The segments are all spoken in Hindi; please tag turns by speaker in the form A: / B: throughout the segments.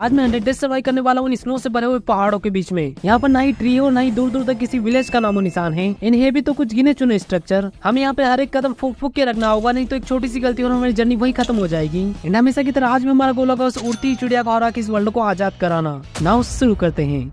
A: आज मैं 100 डेज सर्वाइव करने वाला हूँ स्नो से भरे हुए पहाड़ों के बीच में। यहाँ पर ना ही ट्री हो ना ही दूर दूर तक किसी विलेज का नामो निशान है। इन्हें भी तो कुछ गिने चुने स्ट्रक्चर। हमें यहाँ पे हर एक कदम फूक फूक के रखना होगा, नहीं तो एक छोटी सी गलती और हमारी जर्नी वही खत्म हो जाएगी। एंड हमेशा की तरह आज में हमारा गोल होगा उस उड़ती चिड़िया को हरा के इस वर्ल्ड को आजाद कराना। नाउ शुरू करते हैं।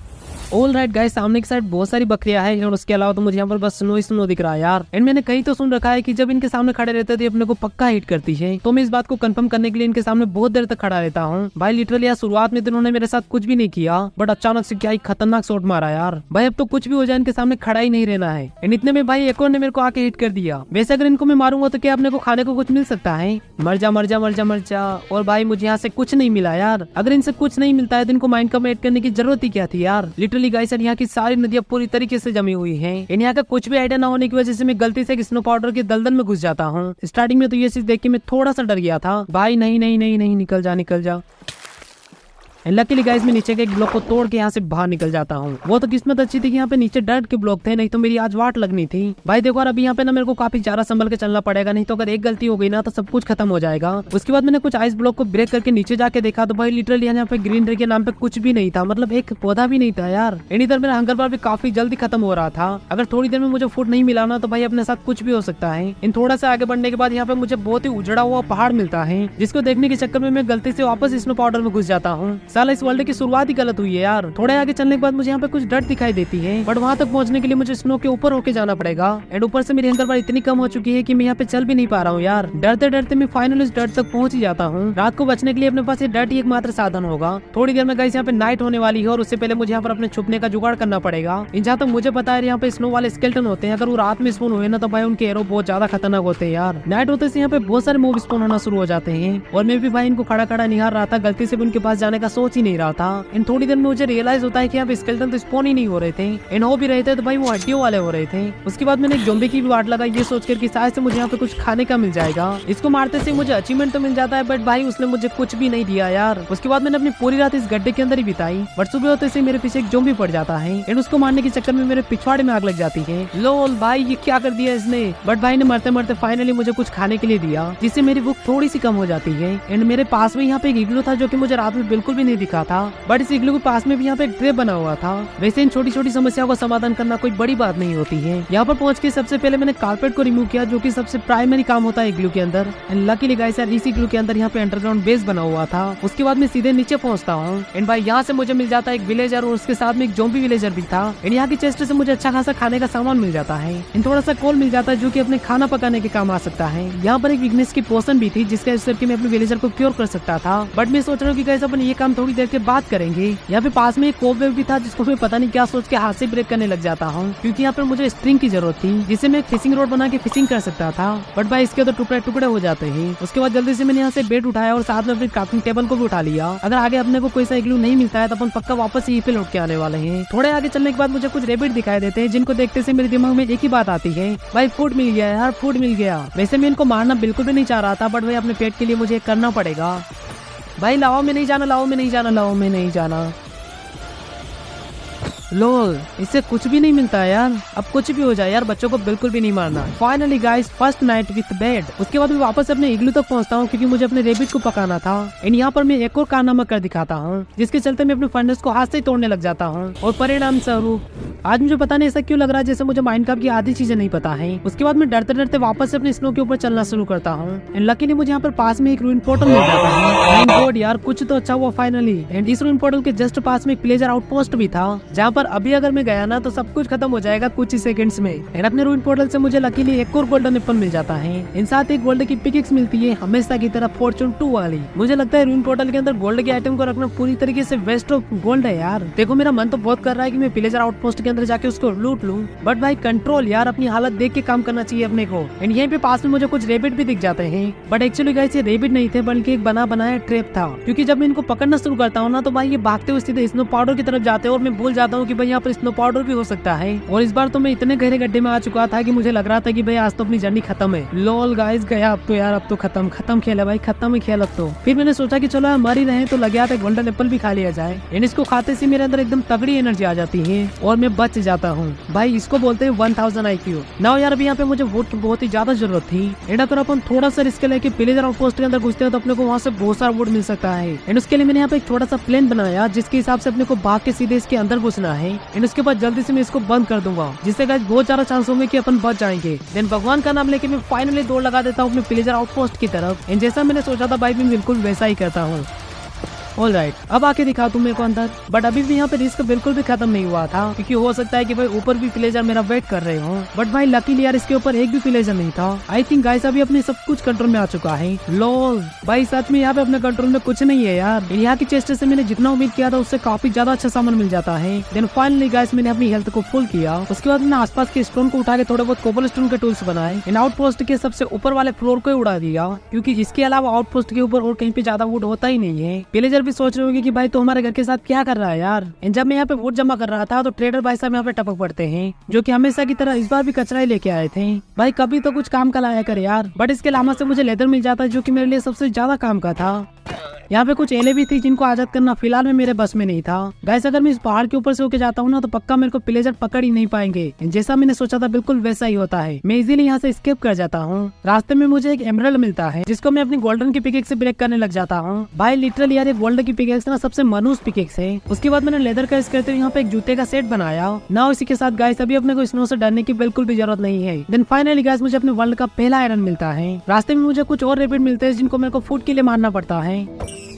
A: ऑल राइट गाइस, सामने की साइड बहुत सारी बकरियां हैं और उसके अलावा तो मुझे यहाँ पर बस स्नो ही स्नो दिख रहा है यार। एंड मैंने कहीं तो सुन रखा है कि जब इनके सामने खड़े रहते थे अपने को पक्का हिट करती है, तो मैं इस बात को कंफर्म करने के लिए इनके सामने बहुत देर तक खड़ा रहता हूँ। भाई लिटरली यार शुरुआत में तो इन्होंने मेरे साथ कुछ भी नहीं किया, बट अचानक से क्या ही खतरनाक शॉट मारा यार। भाई अब तो कुछ भी हो जाए इनके सामने खड़ा ही नहीं रहना है। एंड इतने में भाई एक और ने मेरे को आके हिट कर दिया। वैसे अगर इनको मैं मारूंगा तो क्या अपने को खाने को कुछ मिल सकता है? मर जा मर जा मर जा मर जा। और भाई मुझे यहाँ से कुछ नहीं मिला यार। अगर इनसे कुछ नहीं मिलता है तो इनको माइंड कम ऐड करने की जरूरत ही क्या थी यार। लिटरली गाइस यहाँ की सारी नदियां पूरी तरीके से जमी हुई हैं। इन यहाँ का कुछ भी आइडिया ना होने की वजह से मैं गलती से स्नो पाउडर के दलदल में घुस जाता हूँ। स्टार्टिंग में तो ये चीज देख के मैं थोड़ा सा डर गया था। भाई नहीं नहीं नहीं नहीं, निकल जा निकल जा। लकीली गाइस मैं नीचे के एक ब्लॉक को तोड़ के यहाँ से बाहर निकल जाता हूँ। वो तो किस्मत अच्छी थी कि यहाँ पे नीचे डर्ट के ब्लॉक थे, नहीं तो मेरी आज वाट लगनी थी। भाई देखो यार अभी यहाँ पे ना मेरे को काफी ज्यादा संभल के चलना पड़ेगा, नहीं तो अगर एक गलती हो गई ना तो सब कुछ खत्म हो जाएगा। उसके बाद मैंने कुछ आइस ब्लॉक को ब्रेक करके नीचे जाके देखा तो भाई लिटरली यहाँ पे ग्रीन ट्री के नाम पे कुछ भी नहीं था, मतलब एक पौधा भी नहीं था यार। इधर मेरा हंगर बार भी काफी जल्दी खत्म हो रहा था। अगर थोड़ी देर में मुझे फूड नहीं मिला ना तो भाई अपने साथ कुछ भी हो सकता है। इन थोड़ा सा आगे बढ़ने के बाद यहाँ पे मुझे बहुत ही उजड़ा हुआ पहाड़ मिलता है, जिसको देखने के चक्कर में मैं गलती से वापस स्नो पाउडर में घुस जाता हूँ। साला इस वर्ल्ड की शुरुआत ही गलत हुई है यार। थोड़े आगे चलने के बाद मुझे यहाँ पे कुछ डर्ट दिखाई देती है, बट वहाँ तक पहुँचने के लिए मुझे स्नो के ऊपर होके जाना पड़ेगा। एंड ऊपर से मेरी हंगर बार इतनी कम हो चुकी है कि मैं यहाँ पे चल भी नहीं पा रहा हूँ यार। डरते डरते मैं फाइनली इस डर्ट तक पहुँच ही जाता हूँ। रात को बचने के लिए अपने पास ये डर्ट ही एकमात्र साधन होगा। थोड़ी देर में गाइस यहाँ पे नाइट होने वाली है और उससे पहले मुझे यहाँ पर अपने छुपने का जुगाड़ करना पड़ेगा। जहाँ तक मुझे पता है यहाँ पे स्नो वाले स्केल्टन होते हैं, अगर वो रात में स्पोन हुए ना तो भाई उनके एरो बहुत ज्यादा खतरनाक होते हैं यार। नाइट होते से यहाँ पे बहुत सारे मूव स्पोन होना शुरू हो जाते हैं और मैं भी भाई इनको खड़ा खड़ा निहार रहा था, गलती से भी उनके पास जाने का सोच ही नहीं रहा था। इन थोड़ी देर में मुझे रियलाइज होता है कि यहाँ पे स्केलेटन तो स्पॉन ही नहीं हो रहे थे, इन हो भी रहे थे तो भाई वो हड्डियों वाले हो रहे थे। उसके बाद मैंने एक ज़ॉम्बी की भी वाट लगाई, ये सोचकर कि शायद से मुझे यहाँ पे कुछ खाने का मिल जाएगा। इसको मारते से मुझे अचीवमेंट तो मिल जाता है, बट भाई उसने मुझे कुछ भी नहीं दिया यार। उसके बाद मैंने अपनी पूरी रात इस गड्ढे के अंदर ही बिताई, बट सुबह होते से मेरे पीछे एक ज़ॉम्बी पड़ जाता है एंड उसको मारने के चक्कर में मेरे पिछवाड़े में आग लग जाती है। लोल भाई ये क्या कर दिया इसने। बट भाई ने मरते मरते फाइनली मुझे कुछ खाने के लिए दिया, जिससे मेरी भूख थोड़ी सी कम हो जाती है। एंड मेरे पास में यहाँ पे एक इग्लू था जो कि मुझे रात में बिल्कुल भी नहीं दिखा था, बट इस इग्लू के पास में भी यहाँ पे एक ट्रे बना हुआ था। वैसे इन छोटी छोटी समस्याओं का समाधान करना कोई बड़ी बात नहीं होती है। यहाँ पर पहुंच के सबसे पहले मैंने कारपेट को रिमूव किया, जो कि सबसे प्राइमरी काम होता है इग्लू के अंदर। एंड लकीली गाइस यार इसी इग्लू के अंदर यहाँ पे अंडरग्राउंड बेस बना हुआ था। उसके बाद मैं सीधे नीचे पहुंचता हूँ एंड भाई यहाँ से मुझे मिल जाता है एक विलेजर और उसके साथ में एक ज़ॉम्बी विलेजर भी था। एंड यहाँ की चेस्ट से मुझे अच्छा खासा खाने का सामान मिल जाता है। इन थोड़ा सा कोल मिल जाता है जो कि अपने खाना पकाने के काम आ सकता है। यहाँ पर एक वीकनेस की पोशन भी थी जिसका यूज करके मैं अपने विलेजर को क्योर कर सकता था, बट मैं सोच रहा हूँ कि गाइस अपन ये काम थोड़ी देर के बाद करेंगे। यहाँ पे पास में एक कोबवेव भी था जिसको मैं पता नहीं क्या सोच के हाथ से ब्रेक करने लग जाता हूँ, क्योंकि यहाँ पर मुझे स्ट्रिंग की जरूरत थी जिससे मैं एक फिशिंग रोड बना के फिशिंग कर सकता था। बट भाई इसके तो टुकड़े टुकड़े हो जाते हैं। उसके बाद जल्दी से मैंने यहाँ से बेड उठाया और साथ में अपनी क्राफ्टिंग टेबल को भी उठा लिया। अगर आगे अपने को कोई सा इग्लू नहीं मिलता है तो अपन पक्का वापस यहीं पे लौट के आने वाले हैं। थोड़े आगे चलने के बाद मुझे कुछ रेबिट दिखाई देते हैं, जिनको देखते से मेरे दिमाग में एक ही बात आती है, भाई फूड मिल गया यार, फूड मिल गया। वैसे मैं इनको मारना बिल्कुल भी नहीं चाह रहा था, बट भाई अपने पेट के लिए मुझे करना पड़ेगा। भाई लाओ में नहीं जाना, लाओ में नहीं जाना, लाओ में नहीं जाना। लोल इससे कुछ भी नहीं मिलता है यार। अब कुछ भी हो जाए यार, बच्चों को बिल्कुल भी नहीं मारना। Finally guys first night with bed. उसके बाद मैं वापस अपने इग्लू तक पहुंचता हूँ क्योंकि मुझे अपने रेबिट को पकाना था। एंड यहाँ पर मैं एक और कारनामा कर दिखाता हूँ, जिसके चलते मैं अपने फर्नेस को हाथ से तोड़ने लग जाता हूँ और परिणाम स्वरूप आज मुझे पता नहीं ऐसा क्यों लग रहा है जैसे मुझे माइनक्राफ्ट की आधी चीजें नहीं पता है। उसके बाद मैं डरते डरते वापस से अपने स्नो के ऊपर चलना शुरू करता हूँ एंड लकीली मुझे यहाँ पर पास में एक रूइन पोर्टल मिल जाता है। थैंक गॉड यार कुछ तो अच्छा हुआ फाइनली। एंड इस रूइन पोर्टल के जस्ट पास में एक प्लेजर आउटपोस्ट भी था, जहाँ पर अभी अगर मैं गया ना तो सब कुछ खत्म हो जाएगा कुछ ही सेकंड्स में। एंड अपने रूइन पोर्टल से मुझे लकीली एक और गोल्डन एप्पल मिल जाता है। इन साथ एक गोल्ड की पिकेक्स मिलती है, हमेशा की तरह फॉर्चून 2 वाली। मुझे लगता है रूइन पोर्टल के अंदर गोल्ड के आइटम को रखना पूरी तरीके से वेस्ट ऑफ गोल्ड है यार। देखो मेरा मन तो बहुत कर रहा है कि मैं प्लेजर आउटपोस्ट के अंदर जाके उसको लूट लूं, बट भाई कंट्रोल यार, अपनी हालत देख के काम करना चाहिए अपने को। एंड यहीं पे पास में मुझे कुछ रेबिट भी दिख जाते हैं, बट एक्चुअली गाइस ये रेबिट नहीं थे बल्कि एक बना बनाया ट्रैप था। क्योंकि जब मैं इनको पकड़ना शुरू करता हूँ ना तो भाई ये भागते हुए सीधे स्नो पाउडर की तरफ जाते हैं और मैं भूल जाता हूँ हूँ कि भाई यहाँ पर स्नो पाउडर भी हो सकता है। और इस बार तो मैं इतने गहरे गड्ढे में आ चुका था कि मुझे लग रहा था कि भाई आज तो अपनी जर्नी खत्म है। लॉल गाइस गया अब तो यार, अब तो खत्म खेल है भाई, खत्म ही खेल अब तो। फिर मैंने सोचा कि चलो मर ही रहे तो लगे आता गोल्डन एप्पल भी खा लिया जाए। एंड इसको खाते से मेरे अंदर एकदम तगड़ी एनर्जी आ जाती है और मैं बच जाता हूँ भाई। इसको बोलते हैं 1000 IQ। नाउ यार अभी यहाँ पे मुझे वोट की बहुत ही ज्यादा जरूरत थी। एंड अगर अपन थोड़ा सा रिस्क लेके विलेजर आउटपोस्ट के अंदर घुसते हैं तो अपने को वहाँ से बहुत सारा वोट मिल सकता है। एंड उसके लिए मैंने यहाँ पे एक छोटा सा प्लेन बनाया जिसके हिसाब से अपने को भाग के सीधे इसके अंदर घुसना है। एंड उसके बाद जल्दी से मैं इसको बंद कर दूंगा जिससे गाइस बहुत ज्यादा चांस होंगे कि अपन बच जाएंगे। देन भगवान का नाम लेके मैं फाइनली दौड़ लगा देता हूँ अपने विलेजर आउटपोस्ट की तरफ। एंड जैसा मैंने सोचा था भाई मैं बिल्कुल वैसा ही करता हूँ। ऑलराइट, अब आके दिखा तुम मेरे को अंदर। बट अभी भी यहाँ पे रिस्क बिल्कुल भी खत्म नहीं हुआ था क्योंकि हो सकता है कि भाई ऊपर भी विलेजर मेरा वेट कर रहे हो। बट भाई लकीली यार इसके ऊपर एक भी विलेजर नहीं था। आई थिंक गाइस अभी अपने सब कुछ कंट्रोल में आ चुका है। लॉल भाई सच में यहाँ पे अपने कंट्रोल में कुछ नहीं है यार। यहाँ की चेस्ट से मैंने जितना उम्मीद किया था उससे काफी ज्यादा अच्छा सामान मिल जाता है। देन फाइनली गाइस मैंने अपनी हेल्थ को फुल किया। उसके बाद मैंने आसपास के स्टोन को उठा के थोड़े बहुत कोबल स्टोन के टूल्स बनाए। इन आउटपोस्ट के सबसे ऊपर वाले फ्लोर को उड़ा दिया क्योंकि इसके अलावा आउटपोस्ट के ऊपर और कहीं पे ज्यादा वुड होता ही नहीं है। विलेजर भी सोच रहे होंगे कि तो हमारे घर के साथ क्या कर रहा है यार। जब मैं यहाँ पे वोट जमा कर रहा था तो ट्रेडर भाई साहब यहाँ पे टपक पड़ते हैं जो कि हमेशा की तरह इस बार भी कचरा ही लेके आए थे। भाई कभी तो कुछ काम का लाया कर यार। बट इसके अलावा से मुझे लेदर मिल जाता है जो कि मेरे लिए सबसे ज्यादा काम का था। यहाँ पे कुछ एले भी थी जिनको आजाद करना फिलहाल में मेरे बस में नहीं था। गाइस अगर मैं इस पहाड़ के ऊपर से होके जाता हूँ ना तो पक्का मेरे को विलेजर पकड़ ही नहीं पाएंगे। जैसा मैंने सोचा था बिल्कुल वैसा ही होता है। मैं इजीली यहाँ से स्केप कर जाता हूँ। रास्ते में मुझे एक एमरल्ड मिलता है जिसको मैं अपनी गोल्डन की पिकेक्स से ब्रेक करने लग जाता हूँ। भाई लिटरली यार गोल्डन की पिकेक्स ना सबसे मनुष्य पिकेक्स है। उसके बाद मैंने लेदर का करते हुए यहाँ पे एक जूते का सेट बनाया। ना इसी के साथ गाइस अभी अपने को स्नो से डरने की बिल्कुल भी जरूरत नहीं है। देन फाइनली गाइस मुझे अपने वर्ल्ड का पहला आयरन मिलता है। रास्ते में मुझे कुछ और रेपिड मिलते हैं जिनको मेरे को फूड के लिए मारना पड़ता है।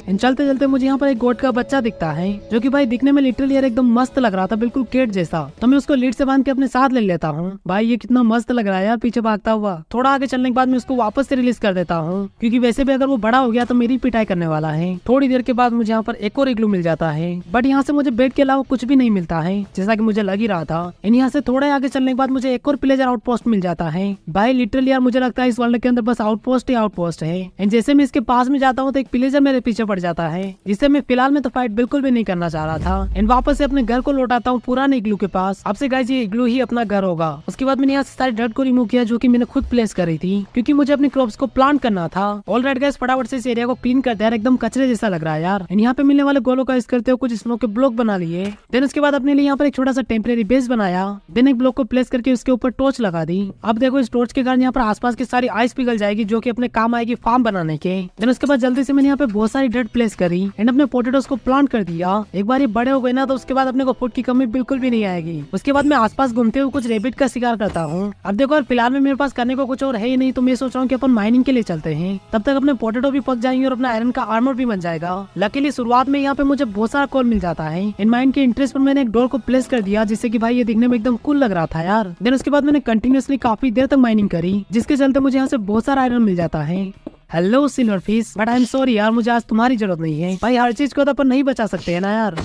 A: चलते चलते मुझे यहाँ पर एक गोट का बच्चा दिखता है जो कि भाई दिखने में लिटरली यार एकदम मस्त लग रहा था, बिल्कुल केट जैसा। तो मैं उसको लीड से बांध के अपने साथ ले लेता हूँ। भाई ये कितना मस्त लग रहा है यार पीछे भागता हुआ। थोड़ा आगे चलने के बाद मैं उसको वापस से रिलीज कर देता हूँ क्योंकि वैसे भी अगर वो बड़ा हो गया तो मेरी पिटाई करने वाला है। थोड़ी देर के बाद मुझे यहाँ पर एक और इग्लू मिल जाता है बट यहाँ से मुझे बेड के अलावा कुछ भी नहीं मिलता है जैसा की मुझे लग ही रहा था। यहाँ से थोड़ा आगे चलने के बाद मुझे एक और विलेजर आउटपोस्ट मिल जाता है। भाई लिटरली यार मुझे लगता है इस वर्ल्ड के अंदर बस आउटपोस्ट ही आउटपोस्ट है। एंड जैसे मैं इसके पास में जाता हूँ तो एक विलेजर मेरे पीछे पड़ जाता है जिससे मैं फिलहाल में तो फाइट बिल्कुल भी नहीं करना चाह रहा था। एंड वापस से अपने घर को लौटाता हूँ पुराने इग्लू के पास। अब से गाइस ये इग्लू ही अपना घर होगा। उसके बाद मैंने यहाँ से सारी डर्ट को रिमूव किया जो कि मैंने खुद प्लेस करी थी क्योंकि मुझे अपनी क्रॉप्स को प्लांट करना था। ऑलराइट गाइस फटाफट से इस एरिया को क्लीन करते हैं। एकदम कचरे जैसा लग रहा है यार। यहाँ पे मिलने वाले गोलों का यूज करते हुए कुछ स्नो के ब्लॉक बना लिए। देन उसके बाद अपने लिए यहाँ पर एक छोटा सा टेम्परेरी बेस बनाया। देन एक ब्लॉक को प्लेस करके उसके ऊपर टॉर्च लगा दी। अब देखो इस टॉर्च के कारण यहाँ पर आसपास की सारी आइस पिघल जाएगी जो कि अपने काम आएगी फार्म बनाने के। देन उसके बाद जल्दी से मैंने यहाँ पे बहुत सारी डर्ट प्लेस करी एंड अपने पोटेटोज को प्लांट कर दिया। एक बार ये बड़े हो गए ना तो उसके बाद अपने को फूड की कमी बिल्कुल भी नहीं आएगी। उसके बाद मैं आसपास घूमते हुए कुछ रेबिट का शिकार करता हूँ। अब देखो यार फिलहाल में मेरे पास करने को कुछ और है ही नहीं तो मैं सोच रहा हूँ कि अपन माइनिंग के लिए चलते हैं। तब तक अपने पोटेटो भी पक जाएंगे और अपना आयरन का आर्मर भी बन जाएगा। लकीली शुरुआत में यहाँ पे मुझे बहुत सारा कोल मिल जाता है। इन माइन के इंटरेस्ट पर मैंने एक डोर को प्लेस कर दिया जिससे कि भाई ये दिखने में एकदम कूल लग रहा था यार। देन उसके बाद मैंने कंटिन्यूअसली काफी देर तक माइनिंग करी जिसके चलते मुझे यहाँ से बहुत सारा आयरन मिल जाता है। Hello silver fish, but I am sorry यार मुझे आज तुम्हारी जरूरत नहीं है। भाई हर चीज को तो अपन नहीं बचा सकते है ना यार।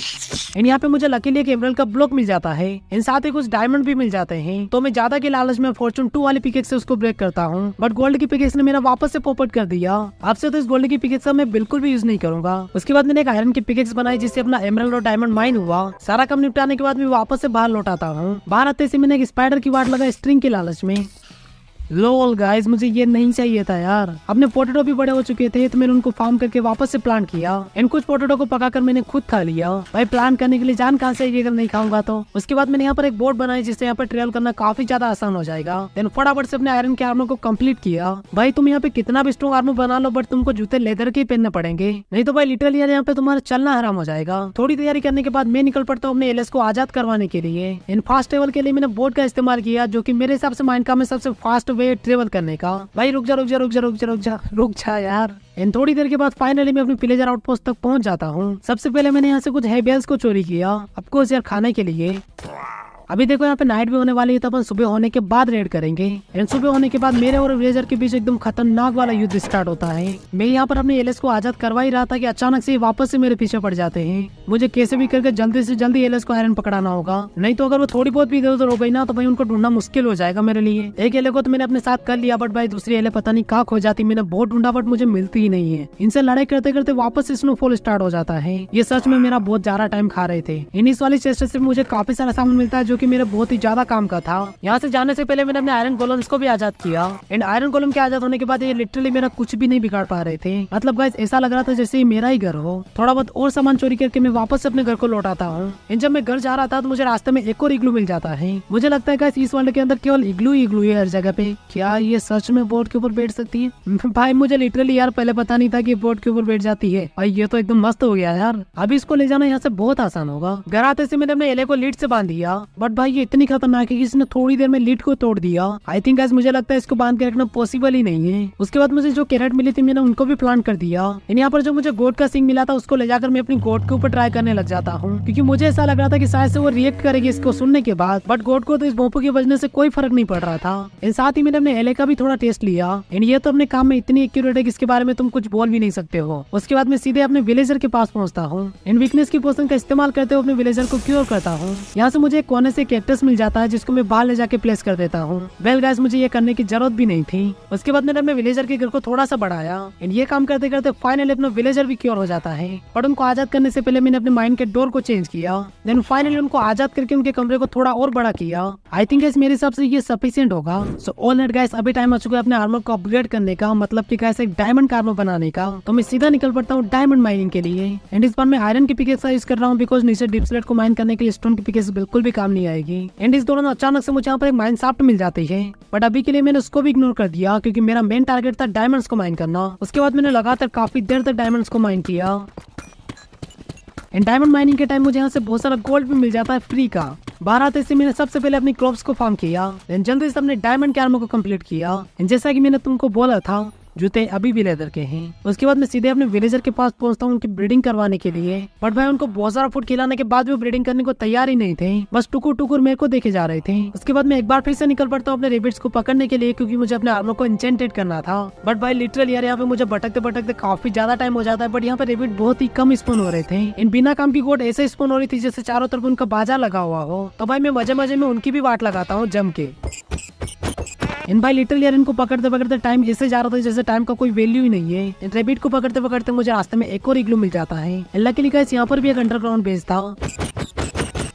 A: एंड यहाँ पे मुझे लकीली एक एमरल्ड का ब्लॉक मिल जाता है। इन साथ ही कुछ डायमंड भी मिल जाते हैं। तो मैं ज्यादा के लालच में फॉर्चून 2 वाली पिकेक्स से उसको ब्रेक करता हूँ बट गोल्ड की पिकेक्स ने मेरा वापस से पॉपअप कर दिया। अब से तो इस गोल्ड की पिकेक्स का मैं बिल्कुल भी यूज नहीं करूंगा। उसके बाद मैंने एक आयरन की पिकेक्स बनाई जिससे अपना एमरल्ड और डायमंड माइन हुआ। सारा काम निपटाने के बाद मैं वापस से बाहर लौटाता हूँ। बाहर आते से मैंने एक स्पाइडर की वाट लगा स्ट्रिंग के लालच में। लोल गाइस मुझे ये नहीं चाहिए था यार। अपने पोटेटो भी बड़े हो चुके थे तो मैंने उनको फार्म करके वापस से प्लांट किया। इन कुछ पोटेटो को पकाकर मैंने खुद खा लिया। भाई प्लांट करने के लिए जान कहाँ से अगर नहीं खाऊंगा तो। उसके बाद मैंने यहाँ पर एक बोट बनाई जिससे यहाँ पर ट्रेवल करना काफी ज्यादा आसान हो जाएगा। देन फटाफट से अपने आयरन के आर्मर को कंप्लीट किया। भाई तुम यहाँ पे कितना भी स्ट्रॉन्ग आर्मर बना लो बट तुमको जूते लेदर के पहनने पड़ेंगे नहीं तो भाई लिटरली यार यहाँ पे तुम्हारा चलना हराम हो जाएगा। थोड़ी तैयारी करने के बाद मैं निकल पड़ता हूँ अपने एलएस को आजाद करवाने के लिए। इन फास्ट ट्रेवल के लिए मैंने बोट का इस्तेमाल किया जो की मेरे हिसाब से माइनक्राफ्ट में सबसे फास्ट वे ट्रेवल करने का। भाई रुक जा यार। इन थोड़ी देर के बाद फाइनली मैं अपनी विलेजर आउटपोस्ट तक पहुंच जाता हूँ। सबसे पहले मैंने यहाँ से कुछ हेबियल्स को चोरी किया आपको यार खाने के लिए। अभी देखो यहाँ पे नाइट भी होने वाली है, तो अपन सुबह होने के बाद रेड करेंगे। एंड सुबह होने के बाद मेरे और विलेजर के बीच एकदम खतरनाक वाला युद्ध स्टार्ट होता है। मैं यहाँ पर अपने एलिस को आजाद करवा ही रहा था कि अचानक से वापस से मेरे पीछे पड़ जाते हैं। मुझे कैसे भी करके जल्दी से जल्दी एलिस को आयरन पकड़ाना होगा, नहीं तो अगर वो थोड़ी बहुत भी इधर उधर हो गई ना तो भाई उनको ढूंढना मुश्किल हो जाएगा मेरे लिए। एक एले को तो मैंने अपने साथ कर लिया, बट भाई दूसरी एले पता नहीं कहाँ खो जाती। मैंने बहुत ढूंढा बट मुझे मिलती ही नहीं है। इनसे लड़ाई करते करते वापस से स्नोफॉल स्टार्ट हो जाता है। ये सच में मेरा बहुत ज्यादा टाइम खा रहे थे। इस वाली चेस्ट से मुझे काफी सारा सामान मिलता है जो कि मेरे बहुत ही ज्यादा काम का था। यहाँ से जाने से पहले मैंने अपने आयरन गोलम्स को भी आजाद किया। एंड आयरन गोलम के आजाद होने के बाद ये लिटरली मेरा कुछ भी नहीं बिगाड़ पा रहे थे। मतलब गाइस ऐसा लग रहा था जैसे ये मेरा ही घर हो। थोड़ा बहुत और सामान चोरी करके मैं वापस अपने घर को लौट आता हूँ। एंड जब मैं घर जा रहा था तो मुझे रास्ते में एक और इग्लू मिल जाता है। मुझे लगता है गाइस इस वर्ल्ड के अंदर केवल इग्लू है हर जगह पे। क्या ये सच में बोट के ऊपर बैठ सकती है? भाई मुझे लिटरली यार पहले पता नहीं था कि बोट के ऊपर बैठ जाती है। और ये तो एकदम मस्त हो गया यार। अभी इसको ले जाना यहाँ से बहुत आसान होगा। घर आते से मैंने अपने एले को लीड से बांध दिया, बट भाई ये इतनी खतरनाक है कि इसने थोड़ी देर में लीड को तोड़ दिया। आई थिंक गाइस मुझे लगता है इसको बांध के रखना पॉसिबल ही नहीं है। उसके बाद मुझे जो कैरेट मिली थी मैंने उनको भी प्लांट कर दिया। यहाँ पर जो मुझे गोट का सिंग मिला था उसको ले जाकर मैं अपनी गोट के ऊपर ट्राई करने लग जाता हूँ, क्योंकि मुझे ऐसा लग रहा था कि शायद से वो रिएक्ट करेगी इसको सुनने के बाद। बट गोट को तो इस भोंपू के बजने से कोई फर्क नहीं पड़ रहा था। एंड साथ ही मैंने अपने एले का भी थोड़ा टेस्ट लिया। एंड ये तो अपने काम में इतनी एक्यूरेट है कि इसके बारे में तुम कुछ बोल भी नहीं सकते हो। उसके बाद मैं सीधे अपने विलेजर के पास पहुंचता हूँ। एंड वीकनेस की पोशन का इस्तेमाल करते हुए अपने विलेजर को क्योर करता हूँ। यहाँ से मुझे एक कोने से कैक्टस मिल जाता है जिसको मैं बाहर ले जाके प्लेस कर देता हूँ। वेल गाइस मुझे ये करने की जरूरत भी नहीं थी। उसके बाद मैंने अपने विलेजर के घर को थोड़ा सा बढ़ाया। एंड ये काम करते करते फाइनली अपना विलेजर भी क्योर हो जाता है। बट उनको आजाद करने से पहले मैंने अपने माइंड के डोर को चेंज किया। देन फाइनली उनको आजाद करके उनके कमरे को थोड़ा और बड़ा किया। आई थिंक गाइस मेरे हिसाब से ये सफिशिएंट होगा। सो ऑल राइट गाइस अभी टाइम आ चुका है अपने आर्मर को अपग्रेड करने का, मतलब कि गाइस एक डायमंड का आर्मर बनाने का। तो मैं सीधा निकल पड़ता हूँ डायमंड माइनिंग के लिए। एंड इस बार मैं आयरन की पिकेक्स यूज कर रहा हूँ, बिकॉज नीचे डीप स्लेट को माइन करने के लिए स्टोन की पिकेक्स बिल्कुल भी काम नहीं आएगी। एंड इस दौरान अचानक से मुझे यहाँ पर एक माइन शाफ्ट मिल जाती है, बट अभी के लिए मैंने उसको भी इग्नोर कर दिया क्योंकि मेरा मेन टारगेट था डायमंड्स को माइन करना। उसके बाद मैंने लगातार काफी देर तक डायमंड्स को माइन किया। एंड डायमंड माइनिंग के टाइम मुझे यहाँ से बहुत सारा गोल्ड भी मिल जाता है फ्री का। बाहर आते से मैंने सबसे पहले अपनी क्रॉप्स को फार्म किया। जल्दी से अपने डायमंड के आर्मर को कंप्लीट किया। जैसा कि मैंने तुमको बोला था जूते अभी भी लेदर के हैं। उसके बाद मैं सीधे अपने विलेजर के पास पहुंचता हूँ उनकी ब्रीडिंग करवाने के लिए। बट भाई उनको बहुत सारा फूड खिलाने के बाद भी वो ब्रीडिंग करने को तैयार ही नहीं थे, बस टुकुर टुकुर मेरे को देखे जा रहे थे। उसके बाद मैं एक बार फिर से निकल पड़ता हूँ अपने रेबिट्स को पकड़ने के लिए, क्योंकि मुझे अपने आर्मर को इंचेंटेड करना था। बट भाई लिटरली यार यहाँ पे मुझे भटकते भटकते काफी ज्यादा टाइम हो जाता है। बट यहाँ पे रेबिट बहुत ही कम स्पॉन हो रहे थे। इन बिना काम की गोट ऐसे स्पॉन हो रही थी जैसे चारों तरफ उनका बाजार लगा हुआ हो। तो भाई मैं मजे मजे में उनकी भी वाट लगाता हूँ जम के। इन भाई लिटरली यार इनको पकड़ते पकड़ते टाइम ऐसे जा रहा था जैसे टाइम का कोई वैल्यू ही नहीं है। इन रेबिट को पकड़ते पकड़ते मुझे रास्ते में एक और इग्लू मिल जाता है। लकीली गाइस यहाँ पर भी एक अंडरग्राउंड बेस था।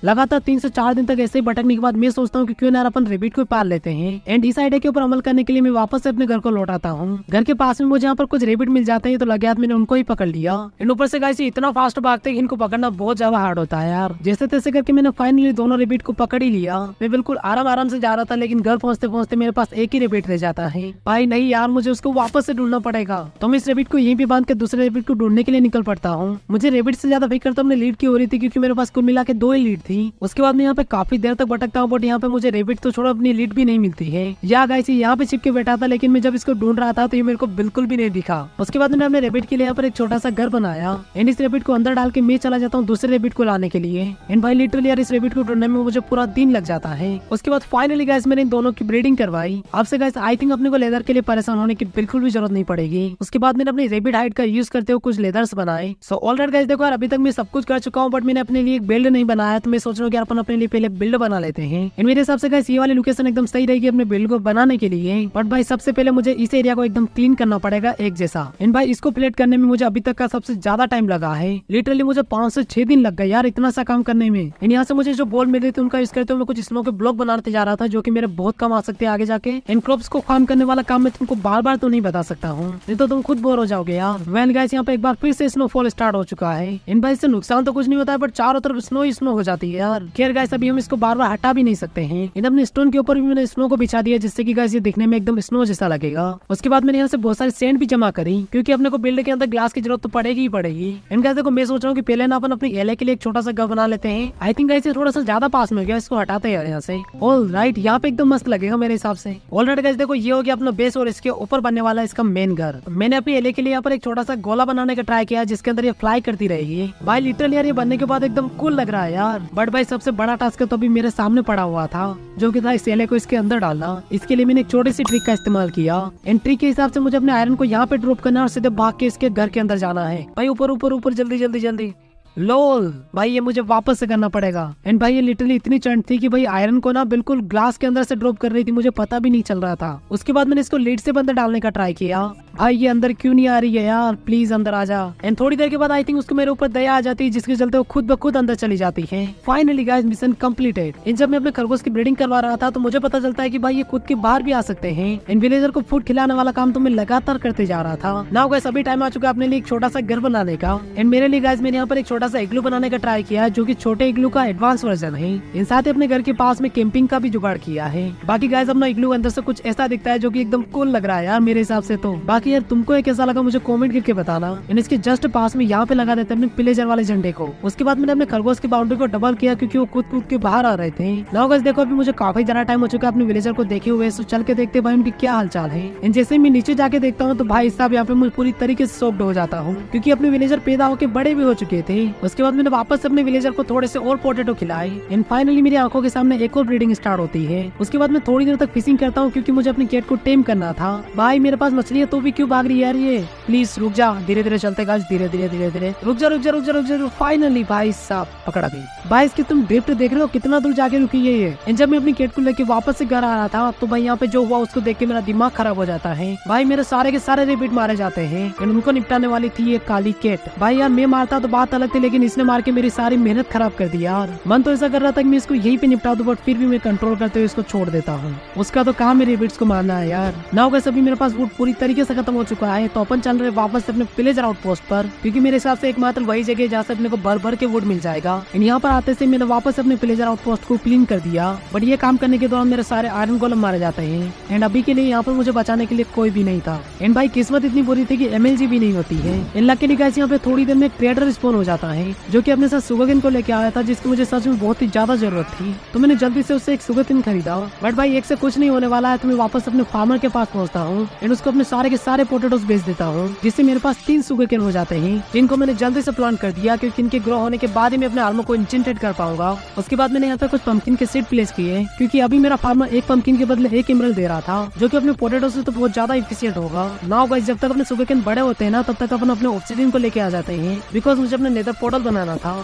A: लगातार 3 से 4 दिन तक ऐसे ही भटकने के बाद मैं सोचता हूँ कि क्यों ना अपन रेबिट को पाल लेते हैं। एंड इस आइडिया के ऊपर अमल करने के लिए मैं वापस से अपने घर को लौट आता हूँ। घर के पास में मुझे यहाँ पर कुछ रेबिट मिल जाते हैं, तो लगे हाथ मैंने उनको ही पकड़ लिया। इन ऊपर से गाइस इतना फास्ट भागते हैं, इनको पकड़ना बहुत ज्यादा हार्ड होता है यार। जैसे तैसे करके मैंने फाइनली दोनों रेबिट को पकड़ ही लिया। मैं बिल्कुल आराम से जा रहा था, लेकिन घर पहुंचते पहुंचते मेरे पास एक ही रेबिट रह जाता है। भाई नहीं यार, मुझे उसको वापस से ढूंढना पड़ेगा। तो मैं इस रेबिट को यहीं पे बांध के दूसरे रेबिट को ढूंढने के लिए निकल पड़ता हूँ। मुझे रेबिट से ज्यादा फिक्र तो अपने लीड की हो रही थी, क्योंकि मेरे पास कुल मिला के 2 ही लीड थी। उसके बाद यहाँ पे काफी देर तक भटकता हूँ, बट यहाँ पे मुझे रेबिट तो छोड़ो अपनी लीड भी नहीं मिलती है। या गाइस यहाँ पे चिपके बैठा था, लेकिन मैं जब इसको ढूंढ रहा था तो ये मेरे को बिल्कुल भी नहीं दिखा। उसके बाद मैंने अपने रेबिट के लिए यहाँ पर एक छोटा सा घर बनाया। एंड इस रेबिट को अंदर डाल के मैं चला जाता हूँ दूसरे रेबिट को लाने के लिए। एंड भाई लिटरली यार इस रेबिट को ढूंढने में मुझे पूरा दिन लग जाता है। उसके बाद फाइनली गाइस मैंने इन दोनों की ब्रीडिंग करवाई। अब से गाइस आई थिंक अपने को लेदर के लिए परेशान होने की बिल्कुल भी जरूरत नहीं पड़ेगी। उसके बाद मैंने अपनी रेबिट हाइड का यूज करते हुए कुछ लेदर्स बनाए। सो ऑलराइट गाइस देखो यार, अभी तक मैं सब कुछ कर चुका हूँ, बट मैंने अपने लिए एक बिल्ड नहीं बनाया। तो मैं सोच रहा हूँ कि अपन अपने लिए पहले बिल्ड बना लेते हैं। मेरे हिसाब से गाइस ये वाली लोकेशन एकदम सही रहेगी अपने बिल्ड को बनाने के लिए। बट भाई सबसे पहले मुझे इस एरिया को एकदम क्लीन करना पड़ेगा एक जैसा। इन भाई इसको प्लेट करने में मुझे अभी तक का सबसे ज्यादा टाइम लगा है। लिटरली मुझे 5 से 6 दिन लग गए यार इतना सा काम करने में। यहाँ से मुझे जो बॉल मिल रही थी उनका यूज करते हुए मैं कुछ स्नो के ब्लॉक बनाते जा रहा था, जो कि मेरे बहुत कम आ सकते हैं आगे जाके। इन क्रॉप्स को फार्म करने वाला काम मैं तुमको बार बार तो नहीं बता सकता हूँ, नहीं तो तुम खुद बोर हो जाओगे यार। वेल गाइस यहाँ पे एक बार फिर से स्नोफॉल स्टार्ट हो चुका है। इन भाई से नुकसान तो कुछ नहीं होता है, बट चारों तरफ स्नो ही स्नो हो जाती है यार। खैर गाइस अभी हम इसको बार बार हटा भी नहीं सकते हैं। इन अपने स्टोन के ऊपर भी मैंने स्नो को बिछा दिया, जिससे कि गाइस ये दिखने में एकदम स्नो जैसा लगेगा। उसके बाद मैंने यहाँ से बहुत सारी सेंड भी जमा करी, क्योंकि अपने को बिल्ड के अंदर ग्लास की जरूरत तो पड़ेगी ही पड़ेगी। इन गाइस देखो मैं सोच रहा हूँ कि पहले ना अपन अपनी एले के लिए एक छोटा सा घर बना लेते हैं। आई थिंक गाइस ये थोड़ा सा ज्यादा पास में हो गया, इसको हटाते हैं यहाँ से। ऑल राइट, यहाँ पे एकदम मस्त लगेगा मेरे हिसाब से। ऑल राइट गाइस देखो ये हो गया अपना बेस, और इसके ऊपर बनने वाला इसका मेन घर। मैंने अपनी एले के लिए यहाँ पर एक छोटा सा गोला बनाने का ट्राई किया, जिसके अंदर ये फ्लाई करती रहेगी। भाई लिटरली यार ये बनने के बाद एकदम कूल लग रहा है यार। बट भाई सबसे बड़ा टास्क तो अभी मेरे सामने पड़ा हुआ था, जो कि था इस एले को इसके अंदर डालना। इसके लिए मैंने एक छोटी सी ट्रिक का इस्तेमाल किया। इन ट्रिक के हिसाब से मुझे अपने आयरन को यहाँ पे ड्रॉप करना और सीधे भाग के इसके घर के अंदर जाना है। भाई ऊपर ऊपर ऊपर, जल्दी जल्दी जल्दी। लोल भाई ये मुझे वापस से करना पड़ेगा। एंड भाई ये लिटरली इतनी चंड थी कि भाई आयरन को ना बिल्कुल ग्लास के अंदर से ड्रॉप कर रही थी, मुझे पता भी नहीं चल रहा था। उसके बाद मैंने इसको लीड से अंदर डालने का ट्राई किया। भाई ये अंदर क्यों नहीं आ रही है यार, प्लीज अंदर आ जा। एंड थोड़ी देर के बाद आई थिंक उसको मेरे ऊपर दया आ जाती है, जिसके चलते वो खुद ब खुद अंदर चली जाती है। Finally guys mission completed. इन जब मैं अपने खरगोश की ब्रीडिंग करवा रहा था तो मुझे पता चलता है कि भाई ये खुद के बाहर भी आ सकते हैं। इन विलेजर को फूड खिलाने वाला काम तो मैं लगातार करते जा रहा था। नाउ गाइस अभी टाइम आ चुका है अपने लिए एक छोटा सा घर बनाने का। एंड मेरे लिए गाइस मैंने यहाँ पर एक छोटा सा इग्लू बनाने का ट्राई किया है, जो कि छोटे इग्लू का एडवांस वर्जन है। इन साथ ही अपने घर के पास में कैंपिंग का भी जुगाड़ किया है। बाकी गाइस अपना इग्लू अंदर से कुछ ऐसा दिखता है जो कि एकदम कूल लग रहा है यार मेरे हिसाब से तो। बाकी यार तुमको ये कैसा लगा मुझे कमेंट करके बताना। एंड इसके जस्ट पास में यहाँ पे लगा देते हैं अपने प्लेजर वाले झंडे को। उसके बाद मैंने अपने खरगोश की बाउंड्री को डबल किया क्योंकि वो कूद कूद के बाहर आ रहे थे। नाउ गाइस देखो अभी मुझे काफी ज्यादा टाइम हो चुका है अपने विलेजर को देखे हुए, तो चल के देखते भाई उनकी क्या हालचाल है। एंड जैसे ही मैं नीचे जाके देखता हूँ तो भाई साहब यहाँ पे मैं पूरी तरीके से सोक्ड हो जाता हूँ, क्योंकि अपने विलेजर पैदा होकर बड़े भी हो चुके थे। उसके बाद मैंने वापस अपने विलेजर को थोड़े से और पोटैटो खिलाए। एंड फाइनली मेरी आंखों के सामने एक और ब्रीडिंग स्टार्ट होती है। उसके बाद मैं थोड़ी देर तक फिशिंग करता हूँ क्योंकि मुझे अपनी कैट को टेम करना था। भाई मेरे पास मछली है तो भी क्यों भाग रही है यार ये, प्लीज रुक जा। धीरे धीरे चलते गाइस, धीरे धीरे धीरे धीरे। रुक जा रुक जा रुक जा रुक जा। फाइनली भाई साहब पकड़ा गई। भाई इसकी तुम ड्रिफ्ट देख रहे हो कितना दूर जाके रुकी है ये। एंड जब मैं अपनी कैट को लेके वापस से घर आ रहा था तो भाई यहाँ पे जो हुआ उसको देख के मेरा दिमाग खराब हो जाता है। भाई मेरे सारे के सारे रेबिट मारे जाते हैं। एंड उनको निपटाने वाली थी ये काली कैट। भाई यार मैं मारता तो बात अलग थी, लेकिन इसने मार के मेरी सारी मेहनत खराब कर दी यार। मन तो ऐसा कर रहा था कि मैं इसको यहीं पे निपटा दूं, बट फिर भी मैं कंट्रोल करते हुए इसको छोड़ देता हूँ। उसका तो काम मेरे रेबिट्स को मारना है यार। नाउ गाइस अभी मेरे पास वुड पूरी तरीके से खत्म हो चुका है, तो अपन चल रहे वापस अपने विलेजर आउटपोस्ट पर, क्योंकि मेरे हिसाब से एकमात्र वही जगह है जहाँ से अपने को भर भर के वुड मिल जाएगा। यहाँ पर आते से मैंने वापस अपने विलेजर आउटपोस्ट को क्लीन कर दिया, बट ये काम करने के दौरान मेरे सारे आयरन गोलम मारे जाते हैं। एंड अभी के लिए यहाँ पर मुझे बचाने के लिए कोई भी नहीं था। एंड भाई किस्मत इतनी बुरी थी कि MLG भी नहीं होती है। इन लकी गाइस यहाँ पे थोड़ी देर में ट्रेडर स्पॉन हो जाता है, जो कि अपने साथ सुगरकेन को लेके आया था, जिसकी मुझे सच में बहुत ही ज्यादा जरूरत थी। तो मैंने जल्दी से उससे एक सुगरकेन खरीदा। बट भाई एक से कुछ नहीं होने वाला है, तो मैं वापस अपने फार्मर के पास पहुंचता हूँ एंड उसको अपने सारे के सारे पोटैटोस बेच देता हूँ, जिससे मेरे पास 3 सुगरकेन हो जाते हैं, जिनको मैंने जल्दी से प्लांट कर दिया, क्योंकि इनके ग्रो होने के बाद ही मैं अपने आर्मर को इंचेंटेड कर पाऊंगा। उसके बाद मैंने यहाँ पे कुछ पंपकिन के सीड प्लेस किए, क्योंकि अभी मेरा फार्मर एक पंपकिन के बदले 1 इमरल्ड दे रहा था, जो कि अपने पोटैटो से तो बहुत ज्यादा इफिशियंट होगा। नाउ गाइस जब तक अपने सुगरकेन बड़े होते हैं ना, तब तक अपन अपने ऑब्सिडियन को लेके आ जाते हैं, बिकॉज मुझे अपने नेदर पोर्टल बनाना था।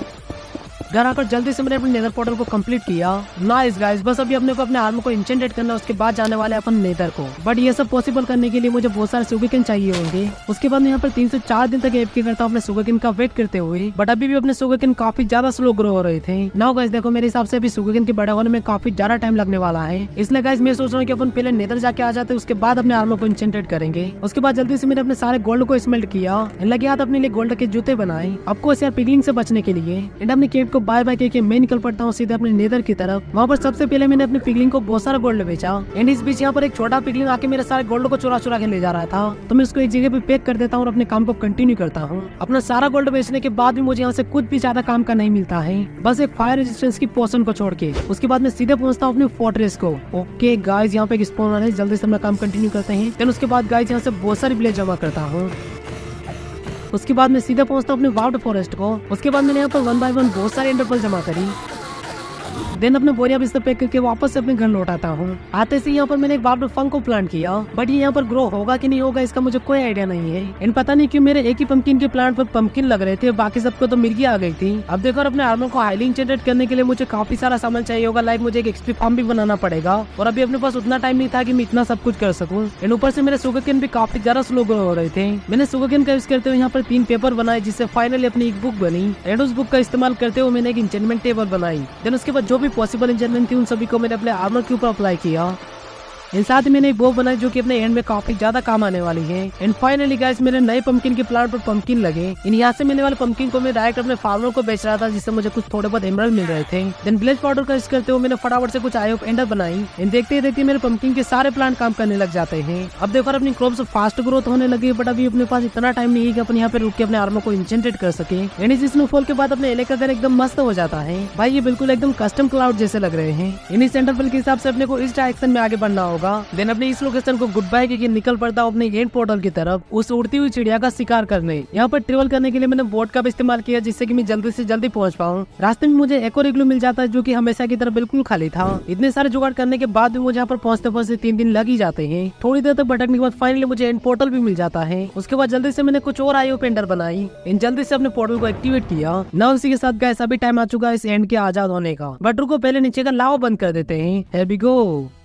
A: घर आकर जल्दी से मैंने अपने नेदर पोर्टल को कंप्लीट किया। नाइस गाइस, बस अभी अपने को अपने आर्मर को इंचेंटेड करना, उसके बाद जाने वाले अपन नेदर को। बट ये सब पॉसिबल करने के लिए मुझे बहुत सारे सुगरकेन चाहिए होंगे। उसके बाद मैं यहाँ पर 3 से 4 दिन तक एफके करता हूँ अपने सुगरकेन का वेट करते हुए, बट अभी भी अपने सुगरकेन काफी ज्यादा स्लो ग्रो हो रहे थे। नाउ गाइस देखो मेरे हिसाब से अभी सुगरकेन के बड़े होने में काफी ज्यादा टाइम लगने वाला है, इसलिए गाइस मैं सोच रहा हूँ कि अपन पहले नेदर जाके आ जाते, उसके बाद अपने आर्मर को इंचेंटेड करेंगे। उसके बाद जल्दी से मैंने अपने सारे गोल्ड को स्मेल्ट किया, लगे हाथ अपने लिए गोल्ड के जूते बनाए, आपको यार पिगलिंग से बचने के लिए। एंड अपने केव को बाय बाय करके मैं निकल पड़ता हूँ सीधे अपने नेदर की तरफ। वहाँ पर सबसे पहले मैंने अपने पिगलिंग को बहुत सारा गोल्ड बेचा। एंड इस बीच यहाँ पर एक छोटा पिगलिंग आके मेरे सारे गोल्ड को चुरा चुरा के ले जा रहा था, तो मैं उसको एक जगह पे पैक कर देता हूँ और अपने काम को कंटिन्यू करता हूँ। अपना सारा गोल्ड बेचने के बाद भी मुझे यहाँ से कुछ भी ज्यादा काम का नहीं मिलता है, बस एक फायर रेजिस्टेंस की पोशन को छोड़ के। उसके बाद मैं सीधे पहुंचता हूँ अपनी फोर्ट्रेस को। ओके गाइस यहाँ पे एक स्पॉनर है, जल्दी से अपना काम कंटिन्यू करते हैं। देन उसके बाद गाइस यहाँ से बहुत सारी विलेज जमा करता हूँ। उसके बाद मैं सीधे पहुंचता हूँ अपने वार्ड फॉरेस्ट को। उसके बाद मैंने यहाँ पर 1 बाय 1 बहुत सारी एंडरपर्ल जमा करी। देन अपने बोरिया बिस्तर पैक करके वापस से अपने घर लौटाता हूँ। आते से यहाँ पर मैंने एक वार्ड फंग को प्लांट किया, बट ये यहाँ पर ग्रो होगा कि नहीं होगा इसका मुझे कोई आइडिया नहीं है। इन पता नहीं क्यों मेरे एक ही पंपकिन के प्लांट पर पंपकिन लग रहे थे, बाकी सबको तो मिर्गी आ गई थी। अब देखो अपने आर्मर को हाईली इंचेंटेड करने के लिए मुझे काफी सारा सामान चाहिए होगा, लाइक मुझे एक एक्सपी फार्म भी बनाना पड़ेगा, और अभी अपने पास उतना टाइम नहीं था कि मैं इतना सब कुछ कर सकूं। एंड ऊपर से मेरे सुगरकेन भी काफी ज्यादा स्लो ग्रो हो रहे थे। मैंने सुगरकेन का यूज करते हुए यहाँ पर 3 पेपर बनाए, जिससे फाइनली अपनी एक बुक बनी। एंड उस बुक का इस्तेमाल करते हुए मैंने एक इंचेंटमेंट टेबल बनाई। देन उसके बाद जो भी पॉसिबल इंचेंटमेंट थी उन सभी को मैंने अपने आर्मर के ऊपर अप्लाई किया। इन साथ ही मैंने एक बो बनाई जो कि अपने एंड में काफी ज्यादा काम आने वाली है। एंड फाइनली गाइस मेरे नए पंपकिन के प्लांट पर पंपकिन लगे। इन यहाँ से मिलने वाले पंपकिन को मैं डायरेक्ट अपने फार्मर को बेच रहा था, जिससे मुझे कुछ थोड़े बहुत एमरल्ड मिल रहे थे। देन विलेज पाउडर का यूज करते हुए मैंने फटाफट से कुछ आयोग एंडर बनाई। इन देखते ही देखते मेरे पंपकिन के सारे प्लांट काम करने लग जाते हैं। अब देखो अपनी क्रॉप्स फास्ट ग्रोथ होने लगी, बट अभी अपने पास इतना टाइम नहीं है कि अपन यहाँ पे रुक के अपने आर्मर को इंचेंटेड कर सके। एंड इस स्नोफॉल के बाद अपने एले का घर एकदम मस्त हो जाता है। भाई ये बिल्कुल एकदम कस्टम क्लाउड जैसे लग रहे हैं। इन सेंटर के हिसाब से अपने को इस डायरेक्शन में आगे बढ़ना होगा। होगा। देन अपने इस लोकेशन को गुड बाय करके निकल पड़ता हूँ अपने एंड पोर्टल की तरफ उस उड़ती हुई चिड़िया का शिकार करने। यहाँ पर ट्रेवल करने के लिए मैंने बोट का भी इस्तेमाल किया जिससे कि मैं जल्दी से जल्दी पहुंच पाऊँ। रास्ते में मुझे एक और इग्लू मिल जाता है जो कि हमेशा की तरह बिल्कुल खाली था। इतने सारे जुगाड़ करने के बाद भी मुझे यहाँ पर पहुंचते पहुंचते 3 दिन लग ही जाते हैं। थोड़ी देर तक भटकने के बाद फाइनली मुझे एंड पोर्टल भी मिल जाता है। उसके बाद जल्दी से मैंने कुछ और आईओ पेंडर बनाई, इन जल्दी से अपने पोर्टल को एक्टिवेट किया। ना उसी के साथ गाइस अभी टाइम आ चुका है इस एंड के आजाद होने का। बट रुको, पहले नीचे का लावा बंद कर देते हैं। Here we go।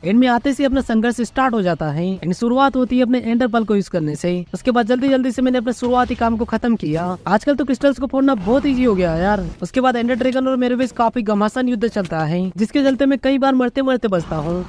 A: एंड में आते से अपना संघर्ष स्टार्ट हो जाता है। एंड शुरुआत होती है अपने एंडर पर्ल को यूज करने से। उसके बाद जल्दी जल्दी से मैंने अपने शुरुआती काम को खत्म किया। आजकल तो क्रिस्टल्स को फोड़ना बहुत इजी हो गया यार। उसके बाद एंडर ड्रैगन और मेरे बीच काफी घमासान युद्ध चलता है जिसके चलते मैं कई बार मरते मरते बचता हूँ।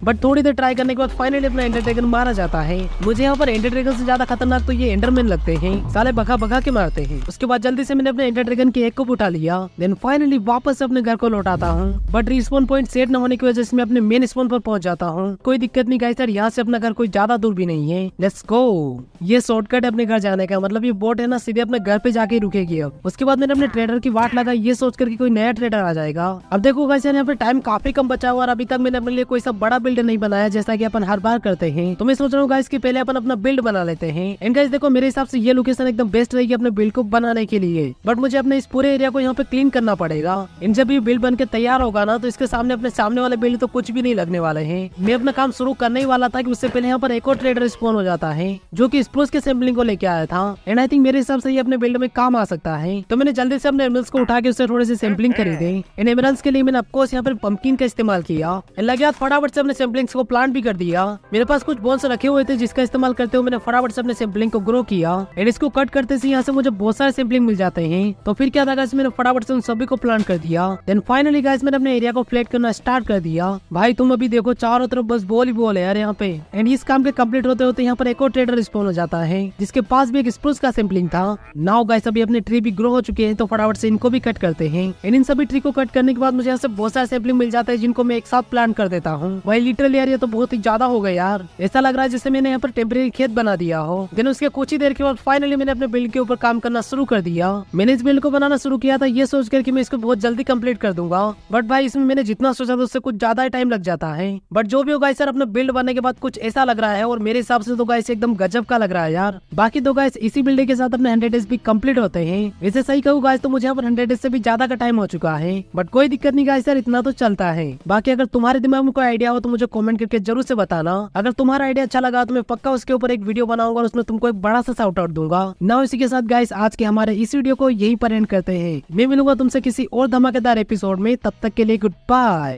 A: बट थोड़ी देर ट्राई करने के बाद फाइनली अपना एंडर ड्रैगन मारा जाता है। मुझे यहाँ पर एंडर ड्रैगन से ज्यादा खतरनाक तो ये एंडरमैन लगते हैं, साले भगा भगा के मारते हैं। उसके बाद जल्दी से मैंने अपने एंडर ड्रैगन की एक को उठा लिया। देन फाइनली वापस अपने घर को लौटाता हूँ। बट रिस्पॉन पॉइंट सेट न होने की वजह से मैं अपने मेन स्पॉन पर पहुंच जाता हूँ। कोई दिक्कत नहीं गाइस, यहाँ से अपना घर कोई ज्यादा दूर भी नहीं है। Let's go. ये शॉर्टकट है अपने घर जाने का, मतलब ये बोट है ना सीधे अपने घर पे जाके रुकेगी। अब उसके बाद मैंने अपने ट्रेडर की वाट लगा ये सोच कर कोई नया ट्रेडर आ जाएगा। अब देखो गाइस यहाँ पे टाइम काफी कम बचा हुआ और अभी तक मैंने अपने लिए कोई सा बड़ा बिल्ड नहीं बनाया जैसा कि अपन हर बार करते हैं। तो मैं सोच रहा हूँ गाइस कि पहले अपन अपना बिल्ड बना लेते हैं। एंड गाइस देखो मेरे हिसाब से ये लोकेशन एकदम बेस्ट रहेगी अपने बिल्ड को बनाने के लिए। बट मुझे अपने इस पूरे एरिया को यहाँ पे क्लीन करना पड़ेगा। इन जब ये बिल्ड बन के तैयार होगा ना तो इसके सामने अपने सामने वाले बिल्ड तो कुछ भी नहीं लगने वाले हैं। मैं अपना काम शुरू करने ही वाला था कि उससे पहले यहाँ पर एक और ट्रेडर स्पॉन हो जाता है जो कि स्प्रूस के सैंपलिंग को लेके आया था। एंड आई थिंक मेरे हिसाब से ये अपने बिल्ड में काम आ सकता है। तो मैंने जल्दी से अपने एमरल्स को उठा के उससे थोड़े से सैंपलिंग खरीदे। इन एमरल्स के लिए मैंने ऑफकोर्स यहाँ पर पंपकिन का इस्तेमाल किया। लगे फटाफट से अपने सैंपलिंग्स को प्लांट भी कर दिया। मेरे पास कुछ बोन्स रखे हुए थे जिसका इस्तेमाल करते हुए मैंने फटाफट से अपने सैंपलिंग को ग्रो किया। एंड इसको कट करते से यहाँ से मुझे बहुत सारे सैंपलिंग मिल जाते हैं। तो फिर क्या था गाइस, मैंने फटाफट से उन सभी को प्लांट कर दिया। देन फाइनली गाइस मैंने अपने एरिया को फ्लैट करना स्टार्ट कर दिया। भाई तुम अभी देखो चारों तरफ बस बॉल ही बॉल है यार यहाँ पे। एंड इस काम के कंप्लीट होते होते यहाँ पर एक और ट्रेडर स्पॉन हो जाता है जिसके पास भी एक स्प्रूस का सैंपलिंग था। नाउ गाइस अभी अपने ट्री भी ग्रो हो चुके हैं तो फटाफट से इनको भी कट करते हैं। एंड इन सभी ट्री को कट करने के बाद मुझे यहाँ से बहुत सारे सैंपलिंग मिल जाता है जिनको मैं एक साथ प्लांट कर देता हूँ। भाई लिटरली यार ये तो बहुत ही ज्यादा हो गया यार। ऐसा लग रहा है जैसे मैंने यहाँ पर टेम्परेरी खेत बना दिया हो। देन उसके कुछ ही देर के बाद फाइनली मैंने अपने बिल्ड के ऊपर काम करना शुरू कर दिया। मैंने इस बिल्ड को बनाना शुरू किया था ये सोचकर कि मैं इसको बहुत जल्दी कंप्लीट कर दूंगा। बट भाई इसमें मैंने जितना सोचा था उससे कुछ ज्यादा ही टाइम लग जाता है। बट जो भी होगा सर अपना बिल्ड बनने के बाद कुछ ऐसा लग रहा है और मेरे हिसाब से तो गाइस एकदम गजब का लग रहा है यार। बाकी तो गाइस इसी बिल्ड के साथ अपने 100 डेज भी कंप्लीट होते हैं। वैसे सही कहूँ गाइस तो मुझे यहाँ पर 100 डेज से भी ज्यादा का टाइम हो चुका है। बट कोई दिक्कत नहीं गाइस सर, इतना तो चलता है। बाकी अगर तुम्हारे दिमाग में कोई आइडिया हो तो मुझे कमेंट करके जरूर से बताना। अगर तुम्हारा आइडिया अच्छा लगा तो मैं पक्का उसके ऊपर एक वीडियो बनाऊंगा और उसमें तुमको एक बड़ा सा शाउट आउट दूंगा ना। इसी के साथ गाइस आज के हमारे इस वीडियो को यहीं पर एंड करते हैं। मैं मिलूंगा तुमसे किसी और धमाकेदार एपिसोड में, तब तक के लिए गुड बाय।